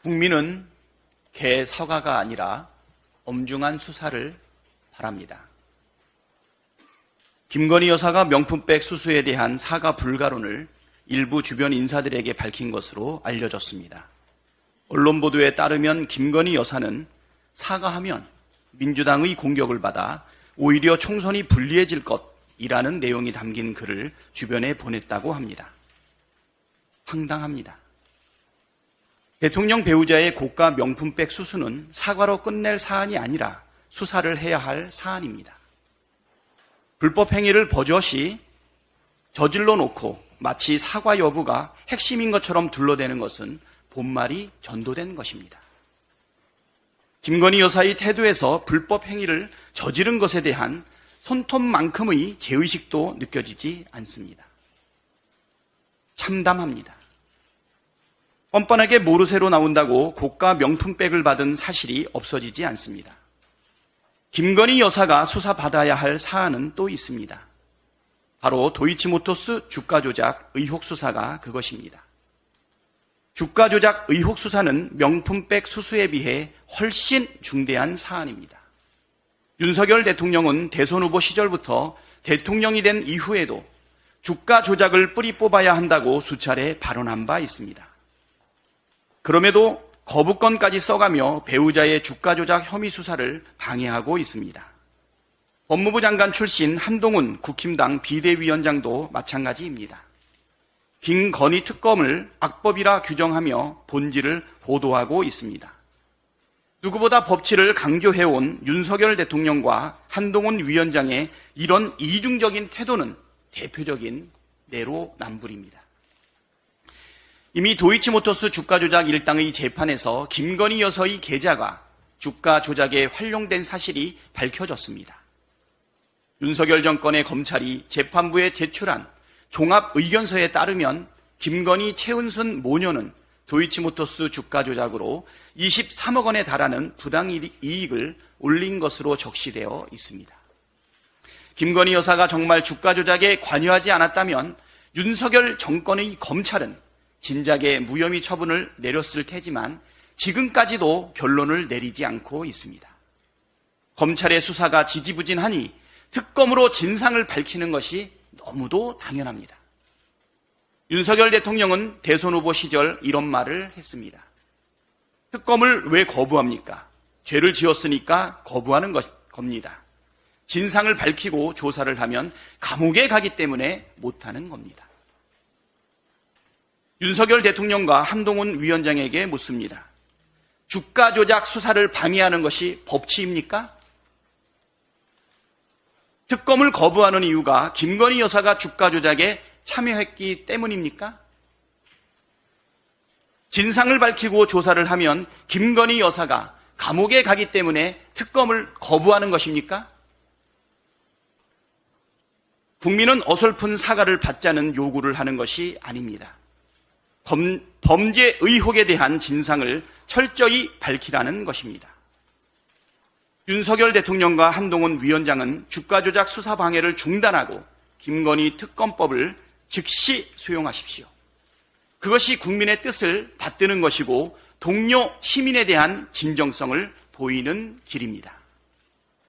국민은 개서가가 아니라 엄중한 수사를 바랍니다. 김건희 여사가 명품백 수수에 대한 사과 불가론을 일부 주변 인사들에게 밝힌 것으로 알려졌습니다. 언론 보도에 따르면 김건희 여사는 사과하면 민주당의 공격을 받아 오히려 총선이 불리해질 것이라는 내용이 담긴 글을 주변에 보냈다고 합니다. 황당합니다. 대통령 배우자의 고가 명품백 수수는 사과로 끝낼 사안이 아니라 수사를 해야 할 사안입니다. 불법 행위를 버젓이 저질러 놓고 마치 사과 여부가 핵심인 것처럼 둘러대는 것은 본말이 전도된 것입니다. 김건희 여사의 태도에서 불법 행위를 저지른 것에 대한 손톱만큼의 죄의식도 느껴지지 않습니다. 참담합니다. 뻔뻔하게 모르쇠로 나온다고 고가 명품백을 받은 사실이 없어지지 않습니다. 김건희 여사가 수사받아야 할 사안은 또 있습니다. 바로 도이치모터스 주가 조작 의혹 수사가 그것입니다. 주가 조작 의혹 수사는 명품백 수수에 비해 훨씬 중대한 사안입니다. 윤석열 대통령은 대선 후보 시절부터 대통령이 된 이후에도 주가 조작을 뿌리 뽑아야 한다고 수차례 발언한 바 있습니다. 그럼에도 거부권까지 써가며 배우자의 주가 조작 혐의 수사를 방해하고 있습니다. 법무부 장관 출신 한동훈 국힘당 비대위원장도 마찬가지입니다. 김건희 특검을 악법이라 규정하며 본질을 보도하고 있습니다. 누구보다 법치를 강조해온 윤석열 대통령과 한동훈 위원장의 이런 이중적인 태도는 대표적인 내로남불입니다. 이미 도이치모터스 주가 조작 일당의 재판에서 김건희 여사의 계좌가 주가 조작에 활용된 사실이 밝혀졌습니다. 윤석열 정권의 검찰이 재판부에 제출한 종합의견서에 따르면 김건희 최은순 모녀는 도이치모터스 주가 조작으로 23억 원에 달하는 부당이익을 올린 것으로 적시되어 있습니다. 김건희 여사가 정말 주가 조작에 관여하지 않았다면 윤석열 정권의 검찰은 진작에 무혐의 처분을 내렸을 테지만 지금까지도 결론을 내리지 않고 있습니다. 검찰의 수사가 지지부진하니 특검으로 진상을 밝히는 것이 너무도 당연합니다. 윤석열 대통령은 대선 후보 시절 이런 말을 했습니다. 특검을 왜 거부합니까? 죄를 지었으니까 거부하는 겁니다. 진상을 밝히고 조사를 하면 감옥에 가기 때문에 못하는 겁니다. 윤석열 대통령과 한동훈 위원장에게 묻습니다. 주가 조작 수사를 방해하는 것이 법치입니까? 특검을 거부하는 이유가 김건희 여사가 주가 조작에 참여했기 때문입니까? 진상을 밝히고 조사를 하면 김건희 여사가 감옥에 가기 때문에 특검을 거부하는 것입니까? 국민은 어설픈 사과를 받자는 요구를 하는 것이 아닙니다. 범죄 의혹에 대한 진상을 철저히 밝히라는 것입니다. 윤석열 대통령과 한동훈 위원장은 주가 조작 수사 방해를 중단하고 김건희 특검법을 즉시 수용하십시오. 그것이 국민의 뜻을 받드는 것이고 동료 시민에 대한 진정성을 보이는 길입니다.